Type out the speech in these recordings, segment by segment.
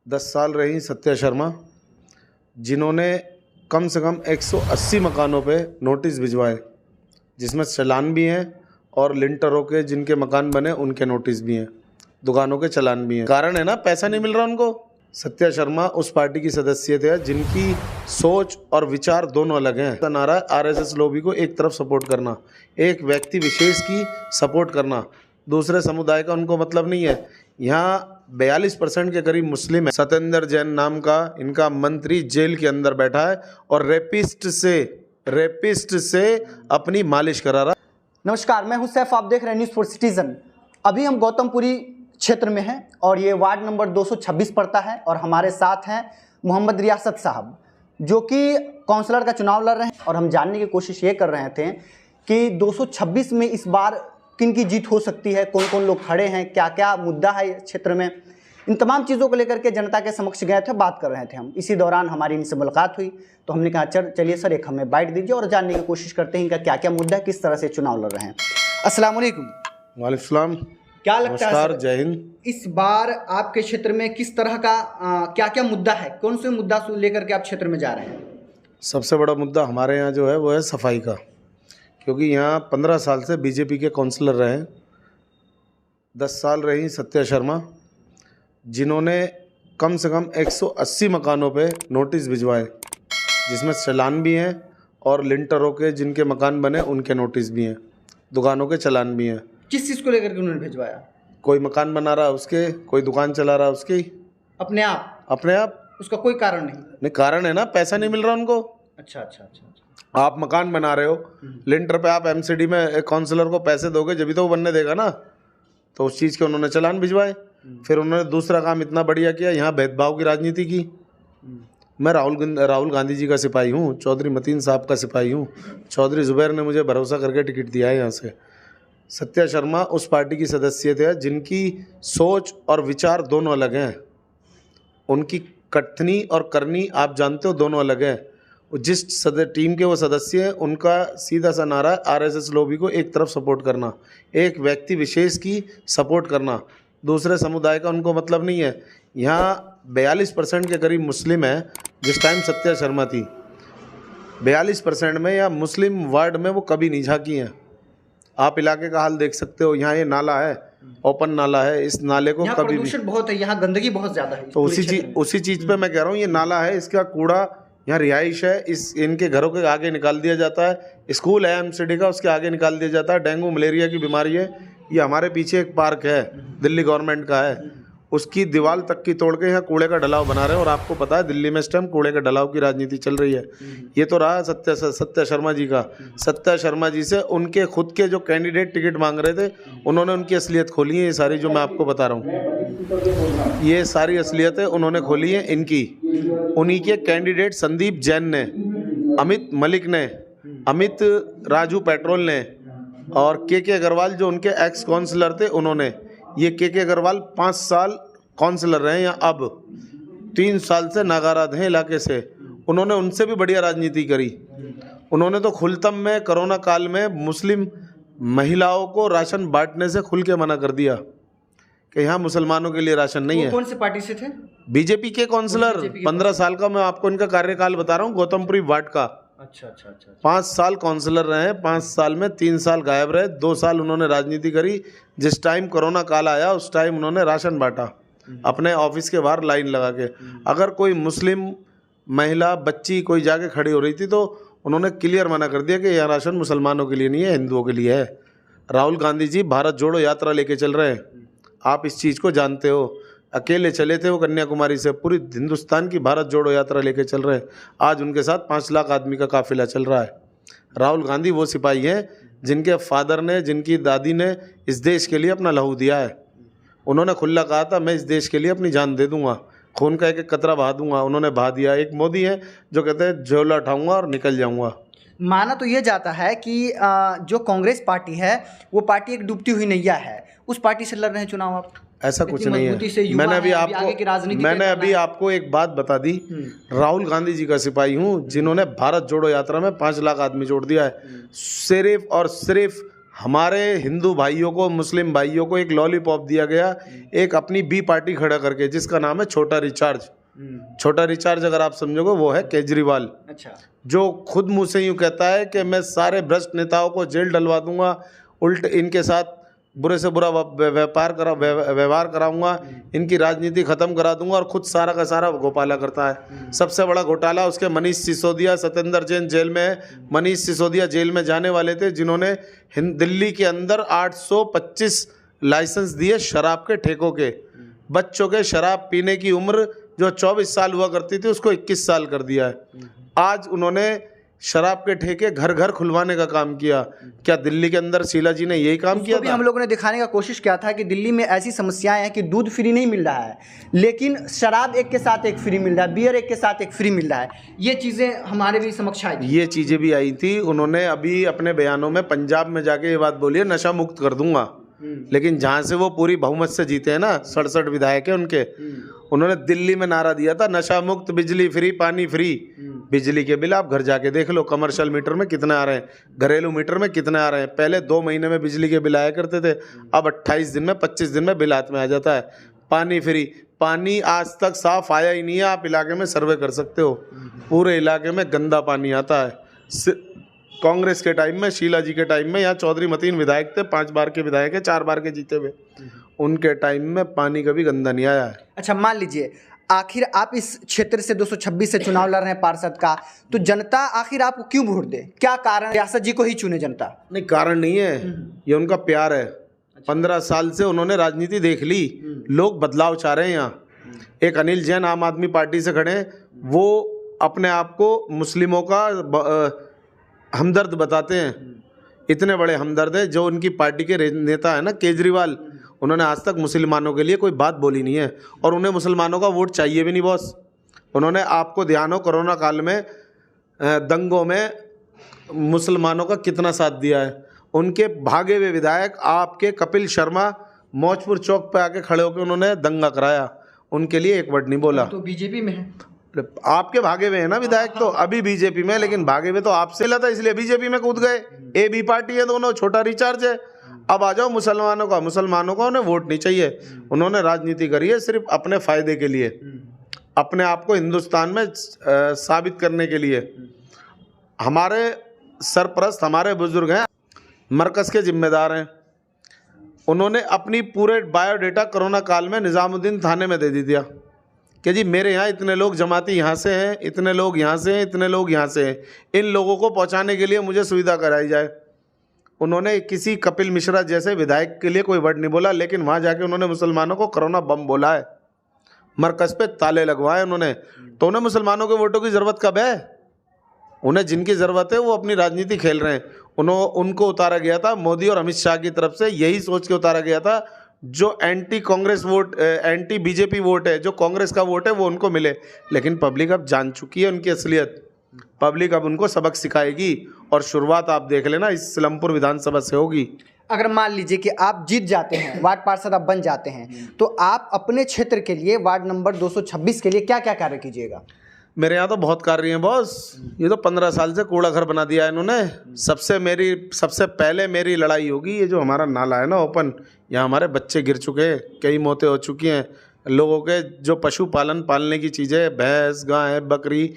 10 साल रही सत्या शर्मा, जिन्होंने कम से कम 180 मकानों पे नोटिस भिजवाए, जिसमें चालान भी हैं और लिंटरों के जिनके मकान बने उनके नोटिस भी हैं, दुकानों के चालान भी हैं। कारण है ना, पैसा नहीं मिल रहा उनको। सत्या शर्मा उस पार्टी की सदस्य थे जिनकी सोच और विचार दोनों अलग हैं। नारा आरएसएस लॉबी को एक तरफ सपोर्ट करना, एक व्यक्ति विशेष की सपोर्ट करना, दूसरे समुदाय का उनको मतलब नहीं है। यहाँ 42% के करीब मुस्लिम है। सत्येंद्र जैन नाम का इनका मंत्री जेल के अंदर बैठा है और रेपिस्ट से अपनी मालिश करा रहा। नमस्कार, मैं हूं सैफ, आप देख रहे हैं न्यूज़ फॉर सिटीजन। अभी हम गौतमपुरी क्षेत्र में हैं और ये वार्ड नंबर 226 पड़ता है और हमारे साथ हैं मोहम्मद रियासत साहब, जो कि काउंसलर का चुनाव लड़ रहे हैं। और हम जानने की कोशिश ये कर रहे थे कि 226 में इस बार किन की जीत हो सकती है, कौन कौन लोग खड़े हैं, क्या क्या मुद्दा है इस क्षेत्र में, इन तमाम चीज़ों को लेकर के जनता के समक्ष गए थे, बात कर रहे थे हम। इसी दौरान हमारी इनसे मुलाकात हुई तो हमने कहा चलिए सर एक हमें बाइट दीजिए और जानने की कोशिश करते हैं इनका क्या क्या मुद्दा है, किस तरह से चुनाव लड़ रहे हैं। अस्सलाम वालेकुम। वालेकुम सलाम। क्या लगता है सर, जय हिंद, इस बार आपके क्षेत्र में किस तरह का क्या क्या मुद्दा है, कौन से मुद्दा लेकर के आप क्षेत्र में जा रहे हैं? सबसे बड़ा मुद्दा हमारे यहाँ जो है वो है सफाई का, क्योंकि यहाँ 15 साल से बीजेपी के काउंसलर रहे। 10 साल रही सत्या शर्मा, जिन्होंने कम से कम 180 मकानों पे नोटिस भिजवाए, जिसमें चालान भी हैं और लिंटरों के जिनके मकान बने उनके नोटिस भी हैं, दुकानों के चालान भी हैं। किस चीज़ को लेकर के उन्होंने भिजवाया? कोई मकान बना रहा उसके, कोई दुकान चला रहा उसकी, अपने आप उसका कोई कारण नहीं? कारण है ना, पैसा नहीं मिल रहा उनको। अच्छा। आप मकान बना रहे हो, लिंटर पे आप एमसीडी में एक काउंसलर को पैसे दोगे जब भी तो वो बनने देगा ना। तो उस चीज़ के उन्होंने चालान भिजवाए। फिर उन्होंने दूसरा काम इतना बढ़िया किया, यहाँ भेदभाव की राजनीति की। मैं राहुल गांधी जी का सिपाही हूँ, चौधरी मतीन साहब का सिपाही हूँ। चौधरी जुबैर ने मुझे भरोसा करके टिकट दिया है यहाँ से। सत्या शर्मा उस पार्टी की सदस्य थे जिनकी सोच और विचार दोनों अलग हैं। उनकी कथनी और करनी आप जानते हो दोनों अलग हैं। जिस टीम के वो सदस्य हैं उनका सीधा सा नारा है आरएसएस लॉबी को एक तरफ सपोर्ट करना, एक व्यक्ति विशेष की सपोर्ट करना, दूसरे समुदाय का उनको मतलब नहीं है। यहाँ 42% के करीब मुस्लिम है। जिस टाइम सत्या शर्मा थी 42% में या मुस्लिम वार्ड में वो कभी नहीं झांकी हैं। आप इलाके का हाल देख सकते हो, यहाँ ये नाला है, ओपन नाला है, इस नाले को कभी प्रदूषण बहुत है, यहाँ गंदगी बहुत ज़्यादा है। तो उसी चीज़ पे मैं कह रहा हूँ, ये नाला है, इसका कूड़ा यहाँ रिहाइश है, इनके घरों के आगे निकाल दिया जाता है। स्कूल है एमसीडी का, उसके आगे निकाल दिया जाता है। डेंगू मलेरिया की बीमारी है। ये हमारे पीछे एक पार्क है, दिल्ली गवर्नमेंट का है, उसकी दीवार तक की तोड़ के यहाँ कूड़े का ढलाव बना रहे हैं। और आपको पता है दिल्ली में इस टाइम कूड़े के ढलाव की राजनीति चल रही है। ये तो रहा सत्या शर्मा जी का। सत्या शर्मा जी से उनके खुद के जो कैंडिडेट टिकट मांग रहे थे, उन्होंने उनकी असलियत खोली है। ये सारी जो मैं आपको बता रहा हूँ, ये सारी असलियतें उन्होंने खोली हैं इनकी। उन्हीं के कैंडिडेट संदीप जैन ने, अमित मलिक ने, अमित राजू पेट्रोल ने और के अग्रवाल जो उनके एक्स काउंसलर थे, उन्होंने ये के अग्रवाल 5 साल काउंसलर रहे हैं। अब 3 साल से नागाराद हैं इलाके से। उन्होंने उनसे भी बढ़िया राजनीति करी। उन्होंने तो खुलतम में कोरोना काल में मुस्लिम महिलाओं को राशन बांटने से खुल के मना कर दिया कि यहाँ मुसलमानों के लिए राशन नहीं है। कौन सी पार्टी से थे? बीजेपी के काउंसलर। 15 साल का मैं आपको इनका कार्यकाल बता रहा हूँ, गौतमपुरी वार्ड का। अच्छा। 5 साल काउंसलर रहे। 5 साल में 3 साल गायब रहे, 2 साल उन्होंने राजनीति करी। जिस टाइम कोरोना काल आया उस टाइम उन्होंने राशन बांटा अपने ऑफिस के बाहर लाइन लगा के। अगर कोई मुस्लिम महिला बच्ची कोई जाके खड़ी हो रही थी तो उन्होंने क्लियर मना कर दिया कि यह राशन मुसलमानों के लिए नहीं है, हिंदुओं के लिए है। राहुल गांधी जी भारत जोड़ो यात्रा लेके चल रहे हैं, आप इस चीज़ को जानते हो। अकेले चले थे वो कन्याकुमारी से, पूरी हिंदुस्तान की भारत जोड़ो यात्रा लेके चल रहे हैं। आज उनके साथ 5 लाख आदमी का काफिला चल रहा है। राहुल गांधी वो सिपाही हैं जिनके फादर ने, जिनकी दादी ने इस देश के लिए अपना लहू दिया है। उन्होंने खुला कहा था मैं इस देश के लिए अपनी जान दे दूंगा, खून का एक कतरा बहा दूंगा। उन्होंने बहा दिया। एक मोदी है जो कहते हैं झोला उठाऊंगा और निकल जाऊंगा। माना तो ये जाता है कि जो कांग्रेस पार्टी है वो पार्टी एक डूबती हुई नैया है, उस पार्टी से लड़ रहे हैं चुनाव आप? ऐसा कुछ नहीं है। मैंने अभी आपको एक बात बता दी। राहुल गांधी जी का सिपाही हूँ जिन्होंने भारत जोड़ो यात्रा में 5 लाख आदमी जोड़ दिया है। सिर्फ और सिर्फ हमारे हिंदू भाइयों को, मुस्लिम भाइयों को एक लॉलीपॉप दिया गया, एक अपनी बी पार्टी खड़ा करके, जिसका नाम है छोटा रिचार्ज। छोटा रिचार्ज अगर आप समझोगे वो है केजरीवाल। अच्छा। जो खुद मुंह से यूँ कहता है कि मैं सारे भ्रष्ट नेताओं को जेल डलवा दूंगा, उल्ट इनके साथ बुरे से बुरा व्यवहार कराऊंगा, इनकी राजनीति खत्म करा दूंगा, और खुद सारा का सारा घोटाला करता है। सबसे बड़ा घोटाला उसके मनीष सिसोदिया, सत्येंद्र जैन जेल में है। मनीष सिसोदिया जेल में जाने वाले थे जिन्होंने दिल्ली के अंदर 825 लाइसेंस दिए शराब के ठेकों के। बच्चों के शराब पीने की उम्र जो 24 साल हुआ करती थी उसको 21 साल कर दिया है। आज उन्होंने शराब के ठेके घर घर खुलवाने का काम किया। क्या दिल्ली के अंदर शीला जी ने यही काम किया था? हम लोगों ने दिखाने का कोशिश किया था कि दिल्ली में ऐसी समस्याएं हैं कि दूध फ्री नहीं मिल रहा है, लेकिन शराब एक के साथ एक फ्री मिल रहा है, बियर एक के साथ एक फ्री मिल रहा है। ये चीज़ें हमारे भी समक्ष आई थी। ये चीज़ें भी आई थी। उन्होंने अभी अपने बयानों में पंजाब में जाके ये बात बोली है, नशा मुक्त कर दूंगा। लेकिन जहाँ से वो पूरी बहुमत से जीते हैं ना, 67 विधायक हैं उनके, उन्होंने दिल्ली में नारा दिया था नशा मुक्त, बिजली फ्री, पानी फ्री। बिजली के बिल आप घर जाके देख लो, कमर्शियल मीटर में कितने आ रहे हैं, घरेलू मीटर में कितने आ रहे हैं। पहले 2 महीने में बिजली के बिल आया करते थे, अब 28 दिन में, 25 दिन में बिल हाथ में आ जाता है। पानी फ्री, पानी आज तक साफ आया ही नहीं है। आप इलाके में सर्वे कर सकते हो, पूरे इलाके में गंदा पानी आता है। कांग्रेस के टाइम में, शीला जी के टाइम में, यहाँ चौधरी मतीन विधायक थे, 5 बार के विधायक है, 4 बार के जीते हुए, उनके टाइम में पानी कभी गंदा नहीं आया है। अच्छा, मान लीजिए आखिर आप इस क्षेत्र से 226 से चुनाव लड़ रहे हैं पार्षद का, तो जनता आखिर आपको क्यों वोट दे? क्या कारण रियासत जी को ही चुने जनता? नहीं, कारण नहीं है, ये उनका प्यार है। 15 साल से उन्होंने राजनीति देख ली, लोग बदलाव चाह रहे हैं। यहाँ एक अनिल जैन आम आदमी पार्टी से खड़े हैं, वो अपने आप को मुस्लिमों का हमदर्द बताते हैं। इतने बड़े हमदर्द है। जो उनकी पार्टी के नेता है ना केजरीवाल, उन्होंने आज तक मुसलमानों के लिए कोई बात बोली नहीं है, और उन्हें मुसलमानों का वोट चाहिए भी नहीं बॉस। उन्होंने, आपको ध्यान हो, कोरोना काल में दंगों में मुसलमानों का कितना साथ दिया है। उनके भागे हुए विधायक आपके कपिल शर्मा मौजपुर चौक पे आके खड़े होकर उन्होंने दंगा कराया, उनके लिए एक वर्ड नहीं बोला। तो बीजेपी में है, आपके भागे हुए हैं ना विधायक, तो अभी बीजेपी में, लेकिन भागे हुए तो आपसे मिला था, इसलिए बीजेपी में कूद गए। ए बी पार्टी है दोनों, छोटा रिचार्ज है। अब आ जाओ मुसलमानों का, मुसलमानों को उन्हें वोट नहीं चाहिए। उन्होंने राजनीति करी है सिर्फ अपने फायदे के लिए, अपने आप को हिंदुस्तान में साबित करने के लिए। हमारे सरपरस्त, हमारे बुजुर्ग हैं, मरकज़ के जिम्मेदार हैं। उन्होंने अपनी पूरे बायोडेटा कोरोना काल में निज़ामुद्दीन थाने में दे दिया कि जी मेरे यहाँ इतने लोग जमाती यहाँ से हैं, इतने लोग यहाँ से हैं, इतने लोग यहाँ से हैं, इन लोगों को पहुँचाने के लिए मुझे सुविधा कराई जाए। उन्होंने किसी कपिल मिश्रा जैसे विधायक के लिए कोई वर्ड नहीं बोला, लेकिन वहाँ जाके उन्होंने मुसलमानों को कोरोना बम बोला है, मरकज़ पे ताले लगवाए उन्होंने। तो उन्हें मुसलमानों के वोटों की ज़रूरत कब है? उन्हें जिनकी ज़रूरत है वो अपनी राजनीति खेल रहे हैं। उनको उतारा गया था मोदी और अमित शाह की तरफ से, यही सोच के उतारा गया था जो anti Congress vote, anti BJP vote है, जो कांग्रेस का वोट है, वो उनको मिले। लेकिन पब्लिक अब जान चुकी है उनकी असलियत, पब्लिक अब उनको सबक सिखाएगी, और शुरुआत आप देख लेना इस सिलमपुर विधानसभा से होगी। अगर मान लीजिए कि आप जीत जाते हैं, वार्ड पार्षद आप बन जाते हैं, तो आप अपने क्षेत्र के लिए, वार्ड नंबर 226 के लिए क्या क्या कार्य कीजिएगा? मेरे यहाँ तो बहुत कार्य हैं बॉस। ये तो 15 साल से कूड़ा घर बना दिया है इन्होंने। सबसे पहले मेरी लड़ाई होगी ये जो हमारा नाला है ना ओपन, यहाँ हमारे बच्चे गिर चुके हैं, कई मौतें हो चुकी हैं लोगों के, जो पशुपालन पालने की चीज़ें, भैंस, गाय, बकरी,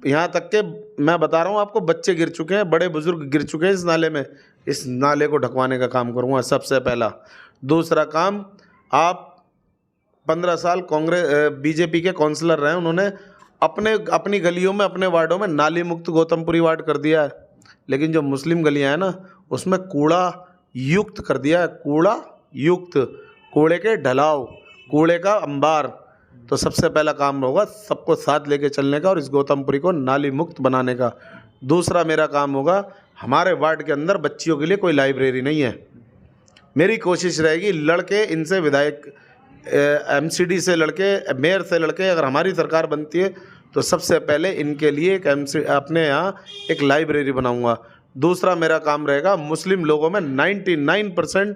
यहाँ तक के मैं बता रहा हूँ आपको, बच्चे गिर चुके हैं, बड़े बुजुर्ग गिर चुके हैं इस नाले में। इस नाले को ढकवाने का काम करूँगा सबसे पहला। दूसरा काम, आप 15 साल बीजेपी के काउंसलर रहे, उन्होंने अपनी गलियों में, अपने वार्डों में नाली मुक्त गौतमपुरी वार्ड कर दिया है, लेकिन जो मुस्लिम गलियां हैं ना उसमें कूड़ा युक्त कर दिया है, कूड़ा युक्त, कूड़े के ढलाव, कूड़े का अंबार। तो सबसे पहला काम होगा सबको साथ लेके चलने का और इस गौतमपुरी को नाली मुक्त बनाने का। दूसरा मेरा काम होगा, हमारे वार्ड के अंदर बच्चियों के लिए कोई लाइब्रेरी नहीं है। मेरी कोशिश रहेगी लड़के इनसे, विधायक एमसीडी से लड़के, मेयर से लड़के, अगर हमारी सरकार बनती है तो सबसे पहले इनके लिए अपने यहाँ एक लाइब्रेरी बनाऊंगा। दूसरा मेरा काम रहेगा, मुस्लिम लोगों में 99%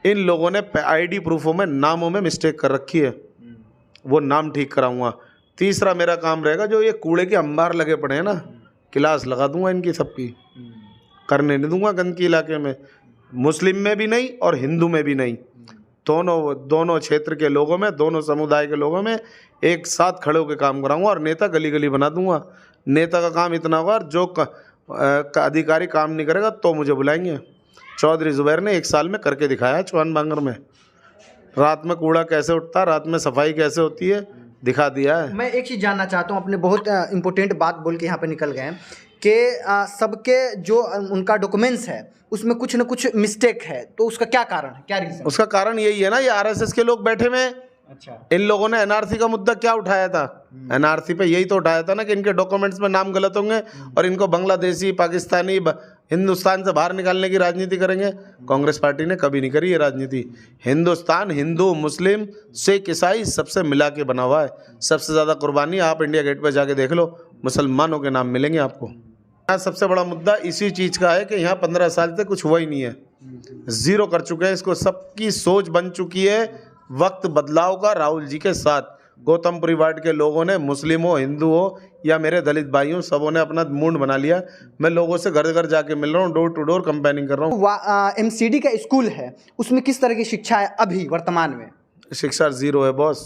इन लोगों ने आईडी प्रूफों में, नामों में मिस्टेक कर रखी है, वो नाम ठीक कराऊंगा। तीसरा मेरा काम रहेगा, जो ये कूड़े के अंबार लगे पड़े हैं ना, क्लास लगा दूंगा इनकी सबकी, करने नहीं दूंगा गंदगी इलाके में। मुस्लिम में भी नहीं और हिंदू में भी नहीं। दोनों क्षेत्र के लोगों में, दोनों समुदाय के लोगों में एक साथ खड़े होकर काम कराऊंगा और नेता गली गली बना दूंगा। नेता का काम इतना होगा, जो अधिकारी काम नहीं करेगा तो मुझे बुलाएंगे। चौधरी जुबैर ने 1 साल में करके दिखाया चौहान बांगर में। रात में कूड़ा कैसे उठता है, रात में सफाई कैसे होती है, दिखा दिया है। मैं एक चीज़ जानना चाहता हूँ, आपने बहुत इम्पोर्टेंट बात बोल के यहाँ पे निकल गए कि सबके जो उनका डॉक्यूमेंट्स है उसमें कुछ न कुछ मिस्टेक है, तो उसका क्या कारण है, क्या रीज़न? उसका कारण यही है ना, ये आरएसएस के लोग बैठे में। अच्छा, इन लोगों ने एनआरसी का मुद्दा क्या उठाया था? एनआरसी पे यही तो उठाया था ना कि इनके डॉक्यूमेंट्स में नाम गलत होंगे और इनको बांग्लादेशी, पाकिस्तानी, हिंदुस्तान से बाहर निकालने की राजनीति करेंगे। कांग्रेस पार्टी ने कभी नहीं करी ये राजनीति। हिंदुस्तान हिंदू, मुस्लिम, सिख, ईसाई सबसे मिला के बना हुआ है। सबसे ज़्यादा कुर्बानी आप इंडिया गेट पर जाके देख लो, मुसलमानों के नाम मिलेंगे आपको। यहाँ सबसे बड़ा मुद्दा इसी चीज़ का है कि यहाँ 15 साल से कुछ हुआ ही नहीं है, ज़ीरो कर चुके हैं इसको। सबकी सोच बन चुकी है वक्त बदलाव का। राहुल जी के साथ गौतमपुरी वार्ड के लोगों ने, मुस्लिम हो, हिंदू हो या मेरे दलित भाई हो, सबों ने अपना मूड बना लिया। मैं लोगों से घर घर जाके मिल रहा हूँ, डोर टू डोर कंपेनिंग कर रहा हूँ। एमसीडी का स्कूल है, उसमें किस तरह की शिक्षा है अभी वर्तमान में? शिक्षा ज़ीरो है बॉस,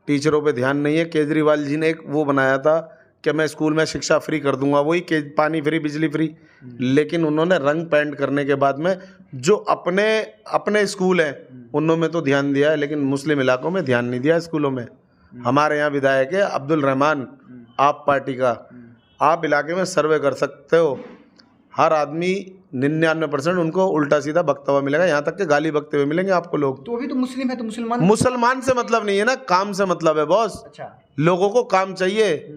टीचरों पे ध्यान नहीं है। केजरीवाल जी ने एक वो बनाया था कि मैं स्कूल में शिक्षा फ्री कर दूंगा, वही पानी फ्री, बिजली फ्री, लेकिन उन्होंने रंग पेंट करने के बाद में जो अपने स्कूल हैं उनमें तो ध्यान दिया है, लेकिन मुस्लिम इलाकों में ध्यान नहीं दिया स्कूलों में। हमारे यहाँ विधायक है अब्दुल रहमान, आप पार्टी का, आप इलाके में सर्वे कर सकते हो, हर आदमी 99% उनको उल्टा सीधा बकता हुआ मिलेगा, यहाँ तक कि गाली बकते हुए मिलेंगे आपको लोग। तो अभी तो मुस्लिम है, तो मुसलमान से मतलब नहीं है ना, काम से मतलब है बॉस। अच्छा, लोगों को काम चाहिए,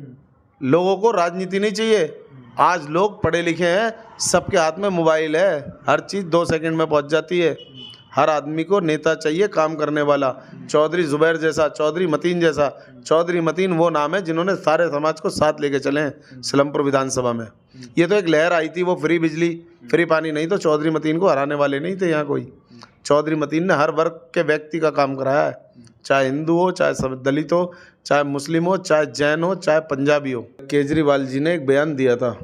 लोगों को राजनीति नहीं चाहिए। आज लोग पढ़े लिखे हैं, सबके हाथ में मोबाइल है, हर चीज़ 2 सेकंड में पहुंच जाती है। हर आदमी को नेता चाहिए, काम करने वाला। चौधरी जुबैर जैसा, चौधरी मतीन जैसा। चौधरी मतीन वो नाम है जिन्होंने सारे समाज को साथ लेके चले हैं सलमपुर विधानसभा में। ये तो एक लहर आई थी, वो फ्री बिजली, फ्री पानी, नहीं तो चौधरी मतीन को हराने वाले नहीं थे यहाँ कोई। चौधरी मतीन ने हर वर्ग के व्यक्ति का काम कराया है, चाहे हिंदू हो, चाहे दलित हो, चाहे मुस्लिम हो, चाहे जैन हो, चाहे पंजाबी हो। केजरीवाल जी ने एक बयान दिया था,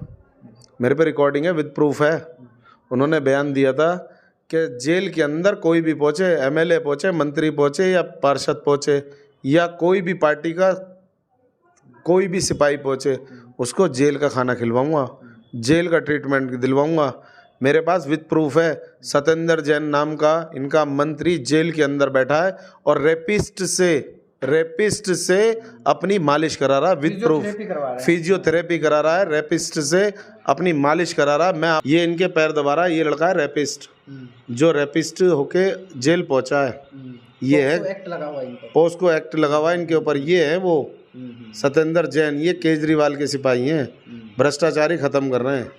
मेरे पे रिकॉर्डिंग है, विद प्रूफ है। उन्होंने बयान दिया था कि जेल के अंदर कोई भी पहुँचे, एमएलए पहुँचे, मंत्री पहुँचे या पार्षद पहुँचे या कोई भी पार्टी का कोई भी सिपाही पहुँचे, उसको जेल का खाना खिलवाऊँगा, जेल का ट्रीटमेंट दिलवाऊँगा। मेरे पास विद प्रूफ है। सत्येंद्र जैन नाम का इनका मंत्री जेल के अंदर बैठा है और रेपिस्ट से अपनी मालिश करा रहा है, विद प्रूफ। फिजियोथेरेपी करा रहा है, रेपिस्ट से अपनी मालिश करा रहा है। ये इनके पैर दबा रहा है, ये लड़का है रेपिस्ट, जो रेपिस्ट होके जेल पहुंचा है। ये है पोस्को एक्ट लगा हुआ है इनके ऊपर। ये है वो सत्येंद्र जैन, ये केजरीवाल के सिपाही हैं, भ्रष्टाचारी खत्म कर रहे हैं।